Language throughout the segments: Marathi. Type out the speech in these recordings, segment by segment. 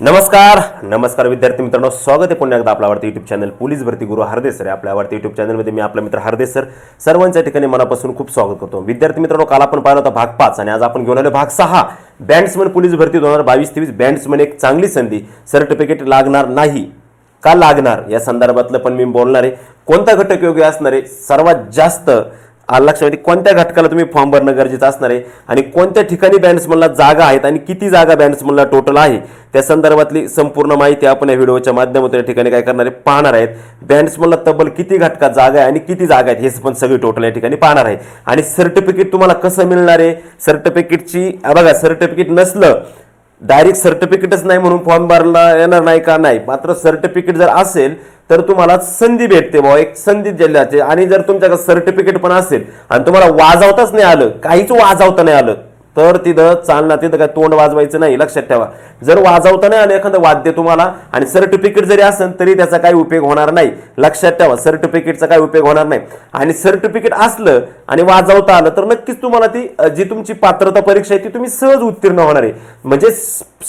नमस्कार विद्यार्थी मित्रांनो, स्वागत आहे पुन्हा एकदा आपला आवडता यूट्यूब चॅनल पोलीस भरती गुरु हरदेस सर. आपल्या आवडत्या यूट्यूब चॅनलमध्ये मी आपला मित्र हरदेस सर सर्वांच्या ठिकाणी मनापासून खूप स्वागत करतो. विद्यार्थी मित्रांनो, काल आपण पाहिला होता भाग 5 आणि आज आपण घेऊन आलो भाग 6. बँड्समन पोलीस भरती 2022-23. बँड्समन एक चांगली संधी, सर्टिफिकेट लागणार नाही का लागणार या संदर्भातलं पण मी बोलणार आहे. कोणता घटक योग्य असणार आहे, सर्वात जास्त लक्षात कोणत्या घटकाला तुम्ही फॉर्म भरणं गरजेचं असणार आहे आणि कोणत्या ठिकाणी बँड्समनला जागा आहेत आणि किती जागा बँड्समनला टोटल आहे त्या संदर्भातली संपूर्ण माहिती आपण या व्हिडिओच्या माध्यमातून या ठिकाणी काय करणार आहे, पाहणार आहेत. बँड्समनला तब्बल किती घटकात जागा आहे आणि किती जागा आहेत हे पण सगळी टोटल या ठिकाणी पाहणार आहे. आणि सर्टिफिकेट तुम्हाला कसं मिळणार आहे, सर्टिफिकेटची बघा, सर्टिफिकेट नसलं डायरेक्ट सर्टिफिकेटच नाही म्हणून फॉर्म भरला येणार नाही का, नाही. मात्र सर्टिफिकेट जर असेल तर तुम्हाला संधी भेटते भाऊ, एक संधी जिल्ह्याचे. आणि जर तुमच्याकडे सर्टिफिकेट पण असेल आणि तुम्हाला वाजवताच नाही आलं, काहीच वाजवता नाही आलं, तर तिथं चालणार, तिथं काय तोंड वाजवायचं नाही. लक्षात ठेवा, जर वाजवता नाही आलं एखादं वाद्य तुम्हाला आणि सर्टिफिकेट जरी असेल तरी त्याचा काही उपयोग होणार नाही. लक्षात ठेवा, सर्टिफिकेटचा काही उपयोग होणार नाही. आणि सर्टिफिकेट असलं आणि वाजवता आलं तर नक्कीच तुम्हाला ती जी तुमची पात्रता परीक्षा आहे ती तुम्ही सहज उत्तीर्ण होणार आहे. म्हणजे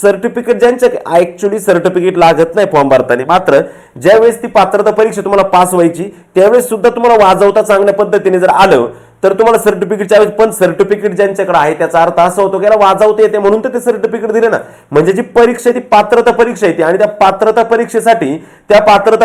सर्टिफिकेट ज्यांच्या ऍक्च्युअली सर्टिफिकेट लागत नाही फॉर्म भरताना, मात्र ज्यावेळेस ती पात्रता परीक्षा तुम्हाला पास व्हायची त्यावेळेस सुद्धा तुम्हाला वाजवता चांगल्या पद्धतीने जर आलं तर तुम्हाला सर्टिफिकेटच्या वेळेस पण सर्टिफिकेट ज्यांच्याकडे आहे त्याचा अर्थ असा होतो की याला वाजवता येते म्हणून तर ते सर्टिफिकेट दिले ना. म्हणजे जी परीक्षा ती पात्रता परीक्षा येते आणि त्या पात्रता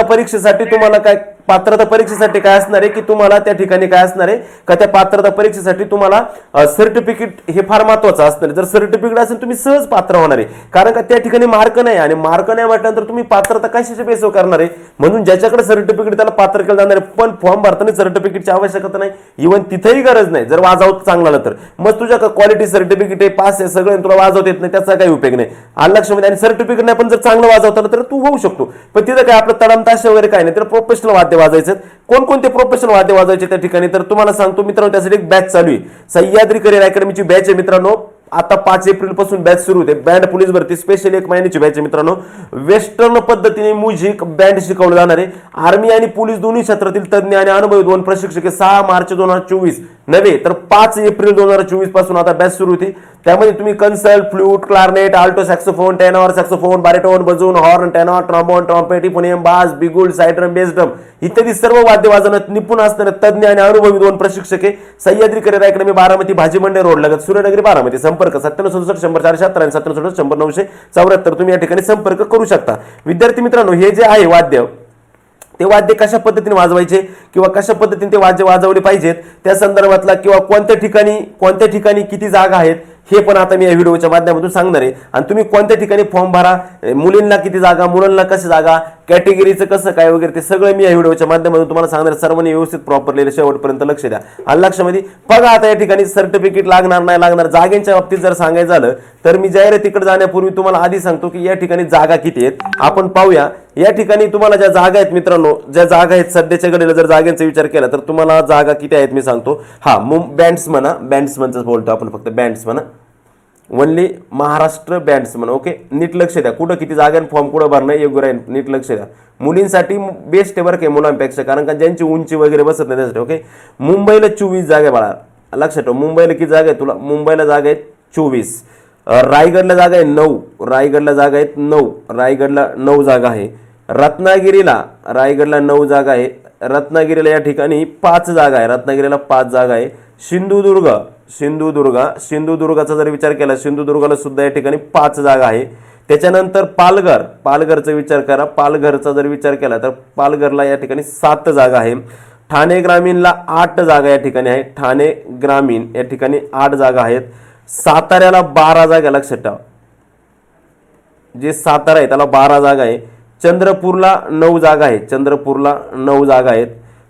परीक्षेसाठी तुम्हाला काय, पात्रता परीक्षेसाठी काय असणार आहे की तुम्हाला त्या ठिकाणी काय असणार आहे का, त्या पात्रता परीक्षेसाठी तुम्हाला सर्टिफिकेट हे फार महत्वाचं असणार. जर सर्टिफिकेट असेल तुम्ही सहज पात्र होणार आहे, कारण का त्या ठिकाणी मार्क नाही आणि मार्क नाही म्हटल्यानंतर तुम्ही पात्रता कशाच्या बेसवर करणार आहे. म्हणून ज्याच्याकडे सर्टिफिकेट त्याला पात्र केलं जाणार आहे, पण फॉर्म भरताना सर्टिफिकेटची आवश्यकता नाही, इव्हन तिथेही गरज नाही. जर वाजवत चांगला आलं तर मग तुझ्या क्वालिटी सर्टिफिकेट आहे, पास आहे सगळं, तुला वाजवता येत नाही त्याचा काही उपयोग नाही. लक्षामध्ये, आणि सर्टिफिकेट नाही पण जर चांगलं वाजवता आलं तर तू होऊ शकतो. पण तिथं काय आपलं तडाम ताशे वगैरे काय नाही, तर प्रोफेशनल वाद्य वाजायचं. कोणकोणते प्रोफेशनल वाद्य वाजवायचे त्या ठिकाणी तर तुम्हाला सांगतो मित्रांनो, त्यासाठी एक बॅच चालू आहे. सह्याद्री करिअर अकॅडमीची बॅच आहे मित्रांनो. आता 5 एप्रिल पासून बॅच सुरू होते. बँड पोलीस भरती स्पेशल 1 महिन्याची बॅच आहे मित्रांनो. वेस्टर्न पद्धतीने म्युझिक बँड शिकवलं जाणार आहे. आर्मी आणि पोलीस दोन्ही क्षेत्रातील तज्ञ आणि अनुभवी 2 प्रशिक्षक 6 मार्च 2024 नव्हे तर 5 एप्रिल 2024 पासून आता बॅच सुरू होती. त्यामध्ये तुम्ही कन्सल, flute, clarinet, alto saxophone, tenor saxophone, baritone, bassoon, horn, tenor, trombone, trumpet, euphonium, bass, bugle, side drum, base drum इत्यादी सर्व वाद्य वाजवण्यात निपुण असणारे तज्ञ आणि अनुभवी 2 प्रशिक्षक आहे. सह्याद्री करिअर अकॅडमी, बारामती, भाजी मंडई रोड लगत, सूर्यनगरी, बारामती. संपर्क 9767 100 477 आणि 9767 तुम्ही या ठिकाणी संपर्क करू शकता. विद्यार्थी मित्रांनो, हे जे आहे वाद्य, ते वाद्य कशा पद्धतीने वाजवायचे किंवा कशा पद्धतीने ते वाद्य वाजवले पाहिजेत त्या संदर्भातला किंवा कोणत्या ठिकाणी किती जागा आहेत हे पण आता मी या व्हिडिओच्या माध्यमातून सांगणार आहे. आणि तुम्ही कोणत्या ठिकाणी फॉर्म भरा, मुलींना किती जागा, मुलांना कशी जागा, कॅटेगरीचं कसं काय वगैरे ते सगळं मी या व्हिडिओच्या माध्यमातून तुम्हाला सांगणार. सर्वांनी व्यवस्थित प्रॉपरली शेवटपर्यंत लक्ष द्या. आणि लक्षामध्ये बघा, आता या ठिकाणी सर्टिफिकेट लागणार नाही लागणार. जागेच्या बाबतीत जर सांगायचं झालं तर मी जाहिरातीकडे जाण्यापूर्वी तुम्हाला आधी सांगतो की या ठिकाणी जागा किती आहेत आपण पाहूया. या ठिकाणी तुम्हाला ज्या जागा आहेत मित्रांनो, ज्या जागा आहेत सध्याच्या घडीला जर जागांचा विचार केला तर तुम्हाला जागा किती आहेत मी सांगतो. बँड्समनच बोलतो आपण, फक्त bandsman, only Maharashtra bandsman. Okay, नीट लक्ष द्या. कुठं किती जागा फॉर्म कुठं भरणं योग्य राहील, नीट लक्ष द्या. मुलींसाठी बेस्ट आहे बरं काय मुलांपेक्षा, कारण का ज्यांची उंची वगैरे बसत नाही त्यासाठी. ओके, मुंबईला 24 जागा बाळा, लक्षात ठेव. मुंबईला किती जागा आहे तुला, मुंबईला जागा आहेत 24. रायगडला जागा आहे 9, रायगडला जागा आहेत 9, रायगडला 9 जागा आहे. रायगडला 9 जागा आहे. रत्नागिरीला या ठिकाणी 5 जागा आहे, रत्नागिरीला 5 जागा आहे. सिंधुदुर्गाचा जर विचार केला, सिंधुदुर्गाला सुद्धा या ठिकाणी 5 जागा आहे. त्याच्यानंतर पालघरचा विचार करा, पालघरचा जर विचार केला तर पालघरला या ठिकाणी 7 जागा आहे. ठाणे ग्रामीणला 8 जागा या ठिकाणी आहे, ठाणे ग्रामीण या ठिकाणी 8 जागा आहेत. साताऱ्याला 12 जागा, लक्षात ठेवा, जे सातारा आहे त्याला 12 जागा आहे. चंद्रपूरला 9 जागा आहे, चंद्रपूरला 9 जागा आहेत.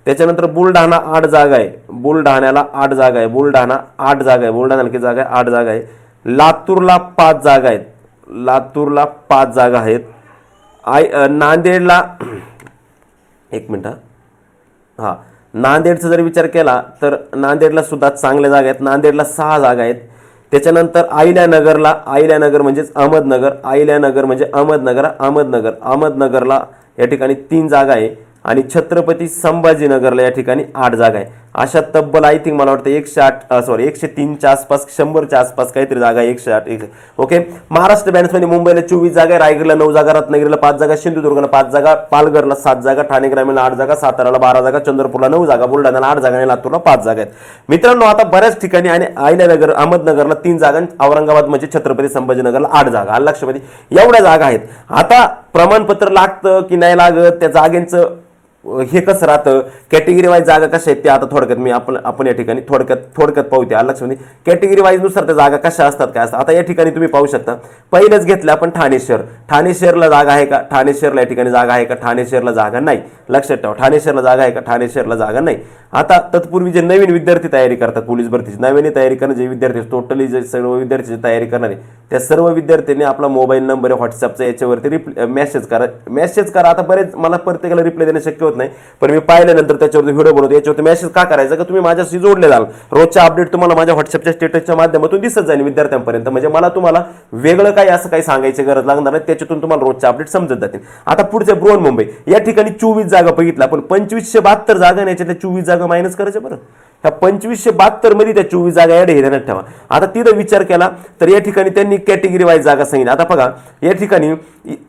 त्याच्यानंतर बुलढाणा 8 जागा आहे, बुलढाण्याला 8 जागा आहे, बुलढाणा 8 जागा आहे, बुलढाण्याला किती जागा आहे, 8 जागा आहे. लातूरला 5 जागा आहेत, लातूरला 5 जागा आहेत. नांदेडला एक मिनिट हा, नांदेडचा जर विचार केला तर नांदेडला सुद्धा चांगल्या जागा आहेत, नांदेडला 6 जागा आहेत. त्याच्यानंतर अहिल्यानगर म्हणजेच अहमदनगर, अहिल्यानगर म्हणजे अहमदनगरला या ठिकाणी 3 जागा आहे. आणि छत्रपती संभाजीनगरला या ठिकाणी 8 जागा आहे. अशा तब्बल आय थिंक मला वाटतं 103च्या आसपास 100च्या आसपास काहीतरी जागा आहे 108 ओके. महाराष्ट्र बँड्समध्ये मुंबईला 24 जागा, रायगडला 9 जागा, रत्नागिरीला 5 जागा, सिंधुदुर्गला 5 जागा, पालघरला 7 जागा, ठाणे ग्रामीणला 8 जागा, साताराला 12 जागा, चंद्रपूरला 9 जागा, बुलढाण्याला 8 जागा आणि लातूरला 5 जागा आहेत. मित्रांनो आता बऱ्याच ठिकाणी आणि अहिल्यानगर अहमदनगरला 3 जागा, औरंगाबाद म्हणजे छत्रपती संभाजीनगरला 8 जागा, लक्षामध्ये एवढ्या जागा आहेत. आता प्रमाणपत्र लागतं की नाही लागत, त्या जागेचं हे कसं राहतं, कॅटेगरी वाईज जागा कशा आहेत ते आता थोडक्यात मी आपण या ठिकाणी थोडक्यात पाहूया. लक्षामध्ये कॅटेगरी वाईज नुसार त्या जागा कशा असतात काय असतात. आता या ठिकाणी तुम्ही पाहू शकता, पहिलंच घेतलं आपण ठाणे शहर. ठाणे शहरला जागा आहे का? ठाणे शहरला या ठिकाणी जागा आहे का? ठाणे शहरला जागा नाही. लक्षात ठेवा, ठाणे शहरला जागा आहे का? ठाणे शहरला जागा नाही. आता तत्पूर्वी जे नवीन विद्यार्थी तयारी करतात पोलीस भरतीची, नवीन तयारी करणारे जे विद्यार्थी टोटली जे सर्व विद्यार्थी तयारी करणारे त्या सर्व विद्यार्थ्यांनी आपला मोबाईल नंबर व्हॉट्सअपचा याच्यावरती मेसेज करा. आता बरेच मला प्रत्येकाला रिप्लाय देणं शक्य होत नाही, पण मी पाहिल्यानंतर त्याच्यावरती व्हिडिओ बनवतो. याच्यावरती मेसेज का करायचा? का तुम्ही माझ्याशी जोडले जाल, रोजच्या अपडेट तुम्हाला माझ्या व्हॉट्सअपच्या स्टेटसच्या माध्यमातून दिसत जाईल विद्यार्थ्यांपर्यंत. म्हणजे मला तुम्हाला वेगळं काही असं काही सांगायची गरज लागणार नाही, त्याच्यातून तुम्हाला रोजच्या अपडेट समजत जातील. आता पुढचे बृहन्मुंबई या ठिकाणी 24 जागा बघितला, पण 2572 जागा नाही, याच्यातल्या 24 जागा मायनस करायच्या बरं. ह्या 2572 मध्ये त्या 24 जागा ऍड हे ध्यानात ठेवा. आता तिथं विचार केला तर या ठिकाणी त्यांनी कॅटेगरी वाईज जागा सांगितली. आता बघा या ठिकाणी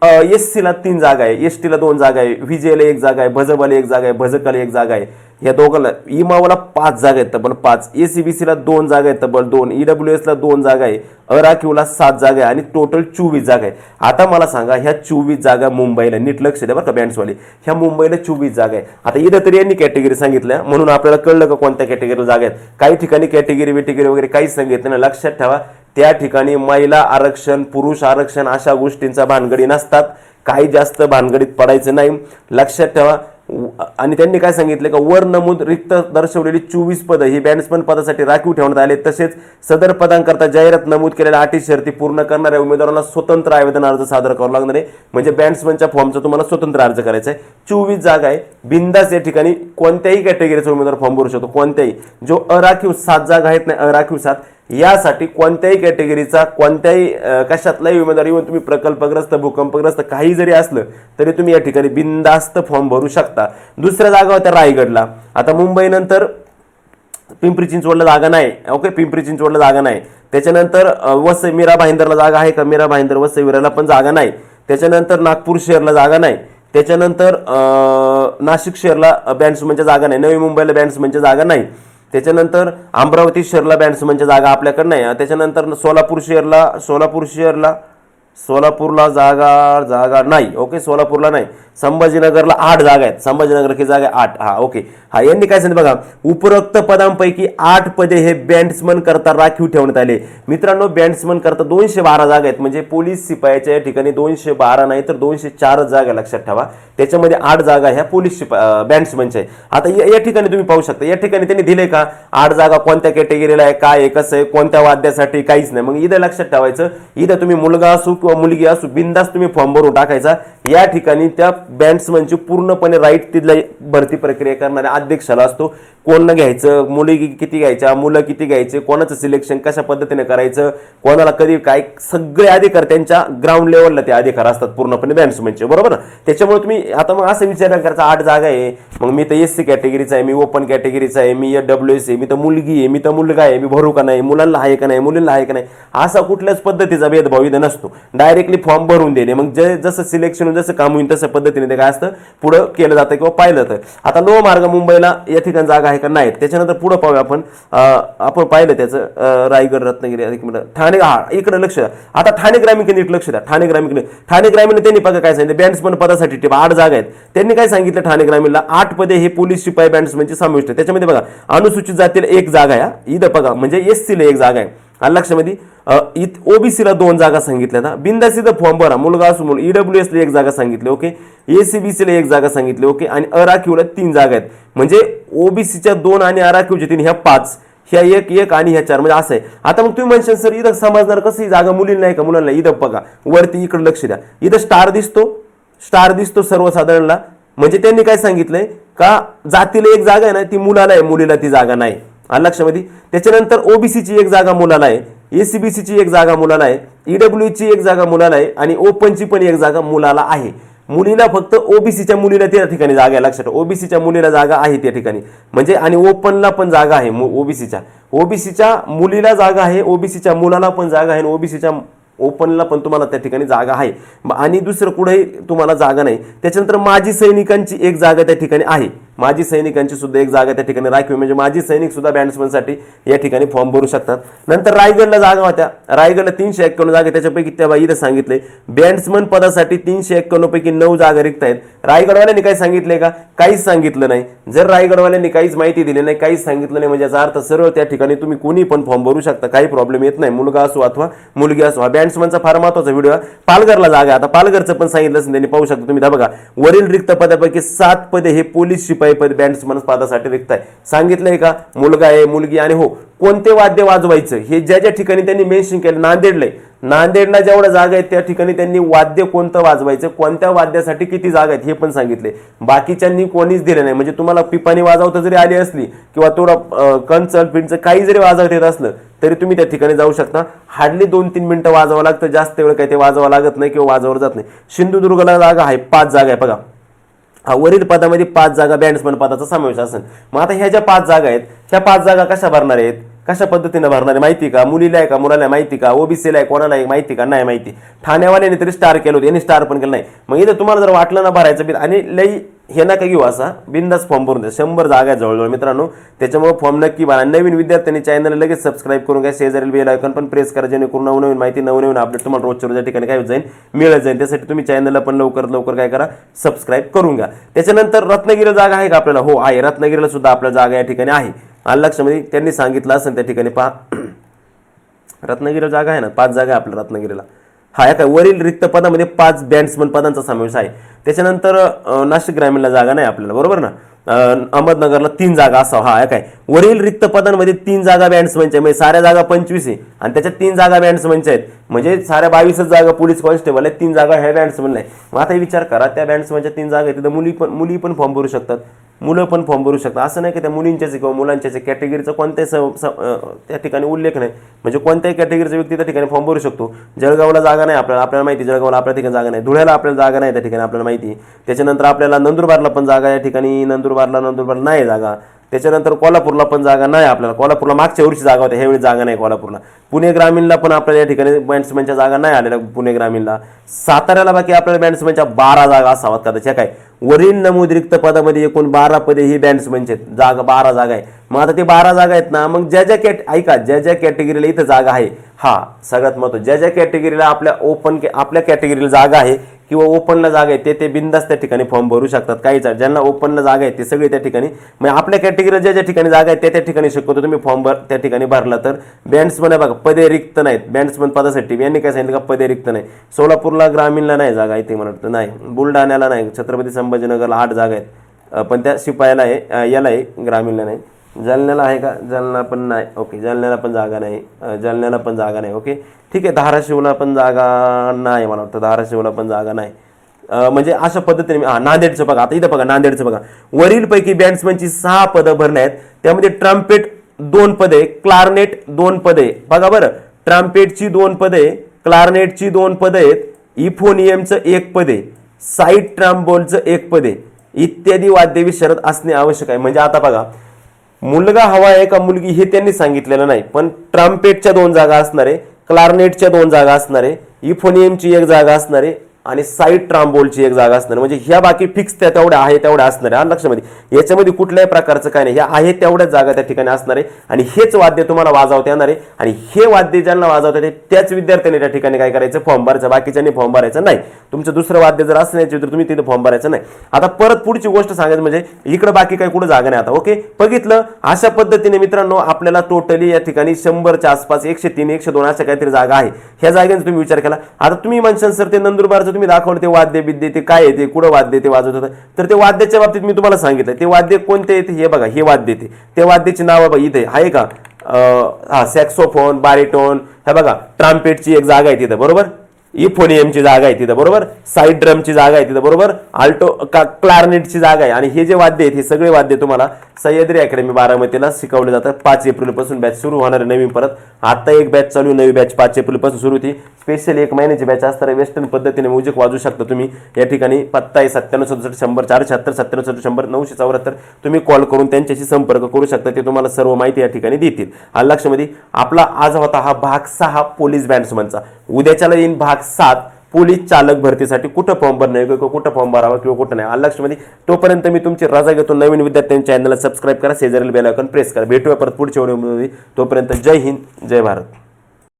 एससीला 3 जागा आहे, एसटीला 2 जागा आहे, व्हीजेला 1 जागा आहे, भजबला 1 जागा आहे, भजकाला 1 जागा आहे, या दोघांना इमावाला 5 जागा आहेत तब्बल 5, एसीबीसीला 2 जागा आहेत तब्बल 2, ईडब्ल्यूएसला 2 जागा आहे, अराखीवला 7 जागा आहे आणि टोटल 24 जागा आहे. आता मला सांगा ह्या 24 जागा मुंबईला, नीट लक्ष द्या बरं का बँड्सवाले, ह्या मुंबईला 24 जागा आहे. आता इथं तरी यांनी कॅटेगरी सांगितल्या म्हणून आपल्याला कळलं का कोणत्या कॅटेगरीला जागा आहेत. काही ठिकाणी कॅटेगरी वेटेगरी वगैरे काहीच सांगितलं नाही. लक्षात ठेवा त्या ठिकाणी महिला आरक्षण, पुरुष आरक्षण अशा गोष्टींचा भानगडी नसतात. काही जास्त भानगडीत पडायचं नाही, लक्षात ठेवा. आणि त्यांनी काय सांगितलं का वर नमूद रिक्त दर्शवलेली 24 पदं ही बॅट्समन पदासाठी राखीव ठेवण्यात आले. तसेच सदर पदांकरता जाहिरात नमूद केलेल्या अटी शर्ती पूर्ण करणाऱ्या उमेदवारांना स्वतंत्र आवेदन अर्ज सादर करावा लागणार आहे. म्हणजे बॅट्समनच्या फॉर्मचा तुम्हाला स्वतंत्र अर्ज करायचा आहे. 24 जागा आहे, बिंदास या ठिकाणी कोणत्याही कॅटेगरीचा उमेदवार फॉर्म भरू शकतो. कोणत्याही जो अराखीव 7 जागा आहेत ना, अराखीव 7 यासाठी कोणत्याही कॅटेगरीचा कोणत्याही कशातलाही उमेदवार येऊन तुम्ही प्रकल्पग्रस्त, भूकंपग्रस्त काही जरी असलं तरी तुम्ही या ठिकाणी बिनधास्त फॉर्म भरू शकता. दुसऱ्या जागा होत्या रायगडला. आता मुंबई नंतर पिंपरी चिंचवडला जागा नाही. ओके, पिंपरी चिंचवडला जागा नाही. त्याच्यानंतर वसई मीरा भाईंदरला जागा आहे का? मीरा भाईंदर वसई विराला पण जागा नाही. त्याच्यानंतर नागपूर शहरला जागा नाही. त्याच्यानंतर नाशिक शहरला बॅट्समनच्या जागा नाही. नवी मुंबईला बॅट्समनच्या जागा नाही. त्याच्यानंतर अमरावती शहरला बॅट्समनच्या जागा आपल्याकडे नाही. त्याच्यानंतर सोलापूरला जागा नाही. ओके, सोलापूरला नाही. संभाजीनगरला 8 जागा आहेत. संभाजीनगर की जागा 8. हा ओके. हा यांनी काय सांगितलं बघा, उपरोक्त पदांपैकी 8 पदे हे बॅट्समन करता राखीव ठेवण्यात आले. मित्रांनो बॅट्समन करता 212 जागा आहेत. म्हणजे पोलीस शिपायाच्या या ठिकाणी 212 नाही तर 204 जागा लक्षात ठेवा. त्याच्यामध्ये 8 जागा ह्या पोलीस बॅट्समनच्या आहे. आता या ठिकाणी तुम्ही पाहू शकता या ठिकाणी त्यांनी दिले का 8 जागा कोणत्या कॅटेगरीला आहे, काय आहे, कसं आहे, कोणत्या वाद्यासाठी, काहीच नाही. मग इथं लक्षात ठेवायचं, इथं तुम्ही मुलगा असू किंवा मुलगी असू बिंदास तुम्ही फॉर्म भरून टाकायचा. या ठिकाणी त्या बॅट्समनची पूर्णपणे राईट तिथल्या भरती प्रक्रिया करणाऱ्या अध्यक्षाला असतो. कोण घ्यायचं, मुली किती घ्यायच्या, मुलं किती घ्यायचे, कोणाचं सिलेक्शन कशा पद्धतीने करायचं, कोणाला कधी काय, सगळे अधिकार त्यांच्या ग्राउंड लेवलला ते अधिकार असतात पूर्णपणे बॅट्समनचे, बरोबर ना. त्याच्यामुळे तुम्ही आता मग असं विचार करायचा 8 जागा आहे, मग मी तर एससी कॅटेगरीचा आहे, मी ओपन कॅटेगरीचा आहे, मी डब्ल्यूएस आहे, मी तर मुलगी आहे, मी तर मुलगा आहे, मी भरू का नाही, मुलांना आहे का नाही, मुलींना आहे का नाही, असा कुठल्याच पद्धतीचा भेदभाव इथं नसतो. डायरेक्टली फॉर्म भरून देणे, मग जसं सिलेक्शन जसं काम होईल तसं पद्धतीने ते काय असतं पुढं केलं जातं किंवा पाहिलं जातं. आता लोहमार्ग मुंबईला या ठिकाणी जागा आहे का? नाही. त्याच्यानंतर पुढे पाहूया आपण पाहिलं त्याचं रायगड, रत्नागिरी, ठाणे. हा इकडे लक्ष द्या. आता ठाणे ग्रामीण नीट लक्ष द्या. ठाणे ग्रामीण त्यांनी बघा काय सांगितलं, बॅट्समन पदासाठी 8 जागा आहेत. त्यांनी काय सांगितलं, ठाणे ग्रामीणला 8 पदे हे पोलीस शिपाई बॅट्समनचे समाविष्ट आहे. त्याच्यामध्ये बघा अनुसूचित जातीला 1 जागा आहे. इथं बघा म्हणजे एससीला 1 जागा आहे. लक्षामध्ये ओबीसीला 2 जागा सांगितल्या ना, बिंदास इथं फॉर्म भरा, मुलगा असू मुलं. ईडब्ल्यूएसला 1 जागा सांगितली. ओके, एसीबीसीला 1 जागा सांगितली. ओके, आणि अराखीवला 3 जागा आहेत. म्हणजे ओबीसीच्या 2 आणि अराखीवच्या 3 ह्या 5, ह्या 1 आणि ह्या 4 म्हणजे असं आहे. आता मग तुम्ही म्हणशाल सर इथं समजणार कसं ही जागा मुलींना नाही का मुलांना? इथं बघा वरती इकडे लक्ष द्या, इथं स्टार दिसतो सर्वसाधारणला. म्हणजे त्यांनी काय सांगितलंय का जातीला 1 जागा आहे ना, ती मुलाला आहे, मुलीला ती जागा नाही. लक्षामध्ये. त्याच्यानंतर ओबीसीची 1 जागा मुलाला आहे, एसीबीसीची 1 जागा मुलाला आहे, ईडब्ल्यूची 1 जागा मुलाला आहे आणि ओपनची पण 1 जागा मुलाला आहे. मुलीला फक्त ओबीसीच्या मुलीला त्या ठिकाणी जागा आहे, लक्षात ओबीसीच्या मुलीला जागा आहे त्या ठिकाणी, म्हणजे आणि ओपनला पण जागा आहे, ओबीसीच्या मुलीला जागा आहे, ओबीसीच्या मुलाला पण जागा आहे, ओबीसीच्या ओपनला पण तुम्हाला त्या ठिकाणी जागा आहे आणि दुसरं कुठेही तुम्हाला जागा नाही. त्याच्यानंतर माजी सैनिकांची एक जागा त्या ठिकाणी आहे, माजी सैनिकांची सुद्धा एक जागा त्या ठिकाणी राखीव, म्हणजे माजी सैनिक सुद्धा बॅट्समनसाठी या ठिकाणी फॉर्म भरू शकतात. नंतर रायगडला जागा होत्या, रायगडला 351 जागा, त्याच्यापैकी त्या बाईने सांगितले बॅट्समन पदासाठी 351 पैकी 9 जागा रिक्त आहेत. रायगडवाल्यांनी काही सांगितले का? काहीच सांगितलं नाही. जर रायगडवाल्यांनी काहीच माहिती दिली नाही, काहीच सांगितलं नाही, म्हणजे याचा अर्थ सरळ त्या ठिकाणी तुम्ही कोणी पण फॉर्म भरू शकता, काही प्रॉब्लेम येत नाही, मुलगा असो अथवा मुलगी असो. बॅट्समनचा फार महत्वाचा व्हिडिओ. पालघरला जागा, आता पालघरचं पण सांगितलं असेल त्यांनी, पाहू शकता तुम्ही. बघा वरील रिक्त पदापैकी 7 पदे हे पोलीस शिपाई पद बॅट्समन पदासाठी रिक्त आहे. सांगितलंय का? मुलगा आहे, मुलगी आणि हो कोणते वाद्य वाजवायचं हे ज्या ज्या ठिकाणी त्यांनी मेन्शन केलं. नांदेडला जेवढ्या जागा आहेत त्या ठिकाणी त्यांनी वाद्य कोणतं वाजवायचं, कोणत्या वाद्यासाठी किती जागा आहेत हे पण सांगितले. बाकीच्यांनी कोणीच दिलं नाही. म्हणजे तुम्हाला पिपाणी वाजवता जरी आली असली किंवा थोडं कंचल पिंचं काही जरी वाजवता येत असलं तरी तुम्ही त्या ठिकाणी जाऊ शकता. हार्डली 2-3 मिनिटं वाजवावं लागतं, जास्त वेळ काही ते वाजवावं लागत नाही किंवा वाजवलं जात नाही. सिंधुदुर्गला जागा आहे, 5 जागा आहे. बघा वरील पदामध्ये 5 जागा बॅट्समन पदाचा समावेश असेल. मग आता ह्या ज्या 5 जागा आहेत, ह्या 5 जागा कशा भरणार आहेत, कशा पद्धतीने भरणार आहे माहिती का? मुलीला आहे का, मुलाला माहिती का, ओबीसीला आहे, कोणाला आहे माहिती का? नाही माहिती. ठाण्यावाल्याने तरी स्टार केलं होतं, यांनी स्टार पण केलं नाही. मग इथं तुम्हाला जर वाटलं ना भरायचं बिल आणि लई हे नका घेऊ, असा बिंदास फॉर्म भरून द्या. 100 जागा आहे जवळजवळ मित्रांनो, त्याच्यामुळे फॉर्म नक्की भरा. नवीन विद्यार्थ्यांनी चॅनल लगेच सबस्क्राईब करून घ्या, शेजारील बेल आयकॉन पण प्रेस करा, जेणेकरून नवनवीन माहिती नवनवीन अपडेट तुम्हाला रोजच्या रोज ठिकाणी काय जाईल मिळत जाईल. त्यासाठी तुम्ही चॅनलला पण लवकर काय करा, सबस्क्राईब करून घ्या. त्याच्यानंतर रत्नागिरीला जागा आहे का आपल्याला? हो आहे, रत्नागिरीला सुद्धा आपल्या जागा या ठिकाणी आहे. लक्षामध्ये त्यांनी सांगितलं असेल त्या ठिकाणी पहा, रत्नागिरीला जागा आहे ना, 5 जागा आहे आपल्या रत्नागिरीला. हा काय वरील रिक्त पदामध्ये 5 बॅट्समन पदांचा समावेश आहे. त्याच्यानंतर नाशिक ग्रामीणला जागा नाही आपल्याला, बरोबर ना. अहमदनगरला 3 जागा असावं. हा काय वरील रिक्त पदांमध्ये 3 जागा बॅट्समनच्या, म्हणजे साऱ्या जागा 25 आहे आणि त्याच्यात 3 जागा बॅट्समनच्या आहेत, म्हणजे साऱ्या 22 जागा पोलीस कॉन्स्टेबल आहेत, 3 जागा ह्या बॅट्समनला आहे. मग आता विचार करा, त्या बॅट्समनच्या 3 जागा आहेत, तिथं मुली पण फॉर्म भरू शकतात, मुलं पण फॉर्म भरू शकतात. असं नाही की त्या मुलींच्याच किंवा मुलांच्याच कॅटेगरीचा कोणत्याही त्या ठिकाणी उल्लेख नाही, म्हणजे कोणत्याही कॅटेगरीचा व्यक्ती त्या ठिकाणी फॉर्म भरू शकतो. जळगावला जागा नाही आपल्याला माहिती, जळगावला आपल्या ठिकाणी जागा नाही. धुळ्याला आपल्याला जागा नाही त्या ठिकाणी आपल्याला माहिती. त्याच्यानंतर आपल्याला नंदुरबारला पण जागा या ठिकाणी, नंदुरबारला नाही जागा. त्याच्यानंतर कोल्हापूरला पण जागा नाही आपल्याला, कोल्हापूरला मागच्या वर्षी जागा होत्या, ह्यावेळी जागा नाही कोल्हापूरला. पुणे ग्रामीणला पण आपल्याला या ठिकाणी बॅट्समनच्या जागा नाही आलेल्या पुणे ग्रामीणला. साताऱ्याला बाकी आपल्याला बॅट्समनच्या 12 जागा असाव्यात कदाचित. काय वरील नमूद रिक्त पदामध्ये एकूण 12 पदे ही बॅट्समनचे जागा, 12 जागा आहे. मग आता ते 12 जागा आहेत ना, मग ज्या ज्या कॅटेगरीला इथं जागा आहे, हा सगळ्यात महत्त्वाचं, ज्या कॅटेगरीला आपल्या कॅटेगरीला जागा आहे किंवा ओपनला जागा आहे ते बिंदास त्या ठिकाणी फॉर्म भरू शकतात. काहीच ज्यांना ओपनला जागा आहे ते सगळे त्या ठिकाणी, म्हणजे आपल्या कॅटेगरीला ज्या ठिकाणी जागा आहे त्या ठिकाणी शक्यतो तुम्ही फॉर्म त्या ठिकाणी भरला तर. बॅट्समन आहे बघा, पदे रिक्त नाहीत बॅट्समन पदासाठी. यांनी काय सांगितलं का पदे रिक्त नाही. सोलापूरला ग्रामीणला नाही जागा इथे मला वाटतं, नाही. बुलढाण्याला नाही. छत्रपती संभाजीनगरला 8 जागा आहेत, पण त्या शिपायाला आहे, याला आहे, ग्रामीणला नाही. जालन्याला आहे का? जालना पण नाही. ओके, जालन्याला पण जागा नाही, जालन्याला पण जागा नाही. ओके ठीक आहे. धाराशिवला पण जागा नाही मला वाटतं, धाराशिवला पण जागा नाही. म्हणजे अशा पद्धतीने नांदेडचं बघा, आता इथं बघा नांदेडचं बघा, वरीलपैकी बॅट्समनची 6 पदं भरले आहेत. त्यामध्ये ट्रम्पेट 2 पदे, क्लारनेट 2 पदे. बघा बरं, ट्रम्पेटची 2 पदे, क्लारनेटची 2 पदे आहेत, इफोनियमचं 1 पदे, साईड ट्रम्बोलचं 1 पदे इत्यादी वाद्य विशारद असणे आवश्यक आहे. म्हणजे आता बघा, मुलगा हवा आहे का मुलगी हे त्यांनी सांगितलेलं नाही, पण ट्रम्पेटच्या 2 जागा असणार आहे, क्लारनेटच्या 2 जागा असणार आहे, इफोनियमची 1 जागा असणार आहे आणि साईड ट्राम्बोलची 1 जागा असणार. म्हणजे ह्या बाकी फिक्स त्या तेवढ्या आहे तेवढ्या असणार आहे. लक्षामध्ये याच्यामध्ये कुठल्याही प्रकारचं काय नाही, ह्या आहे तेवढ्याच जागा त्या ठिकाणी असणार आहे आणि हेच वाद्य तुम्हाला वाजवता येणार आहे. आणि हे वाद्य ज्यांना वाजवता येते त्याच विद्यार्थ्यांनी त्या ठिकाणी काय करायचं, फॉर्म भरायचं. बाकीच्यांनी फॉर्म भरायचं नाही. तुमचं दुसरं वाद्य जर असण्याची तर तुम्ही तिथे फॉर्म भरायचं नाही. आता परत पुढची गोष्ट सांगायचं म्हणजे इकडे बाकी काही कुठे जागा नाही. आता ओके बघितलं, अशा पद्धतीने मित्रांनो आपल्याला टोटली या ठिकाणी 100च्या आसपास 103 102 अशा काहीतरी जागा आहे. ह्या जागेचा तुम्ही विचार केला. आता तुम्ही म्हणशाल सर ते नंदुरबारचं तुम्ही दाखवलं ते वाद्य विद्ये ते काय आहे, ते कुठं वाद्य ते वाजवत होतं, तर ते वाद्याच्या बाबतीत मी तुम्हाला सांगितलं ते वाद्य कोणते येते. हे बघा, हे वाद्य येते, ते वाद्याची नावं बघा इथे आहे का, हा सॅक्सोफोन, बारिटोन, हे बघा ट्राम्पेटची 1 जागा आहे तिथं, बरोबर. इफोनियमची जागा आहे तिथं बरोबर, साईड ड्रमची जागा आहे तिथं बरोबर, अल्टो क्लारनेटची जागा आहे. आणि हे जे वाद्य आहेत हे सगळे वाद्य तुम्हाला सह्याद्री अकॅडमी बारामतीला शिकवले जातात. 5 एप्रिल पासून बॅच सुरू होणार आहे नवीन परत. आता एक बॅच चालू, नवी बॅच 5 एप्रिल पासून सुरू होती. स्पेशल 1 महिन्याची बॅच असणार आहे. वेस्टर्न पद्धतीने म्युझिक वाजू शकता तुम्ही या ठिकाणी. पत्ता आहे 9767 100 476 97 100 974. तुम्ही कॉल करून त्यांच्याशी संपर्क करू शकता, ते तुम्हाला सर्व माहिती या ठिकाणी देतील. आणि लक्षामध्ये आपला आज होता हा भाग 6 पोलीस बॅट्समनचा. उद्याच्याला येईन भाग 7 पोलीस चालक भरतीसाठी कुठं फॉर्म भरणे किंवा कुठं फॉर्म भरावा किंवा कुठं नाही. लक्षामध्ये तोपर्यंत मी तुमची रजा घेतो. नवीन विद्यार्थ्यांच्या चॅनलला सबस्क्राईब करा, शेजारील बेल आयकॉन प्रेस करा. भेटूया परत पुढच्या व्हिडिओमध्ये. तोपर्यंत जय हिंद, जय भारत.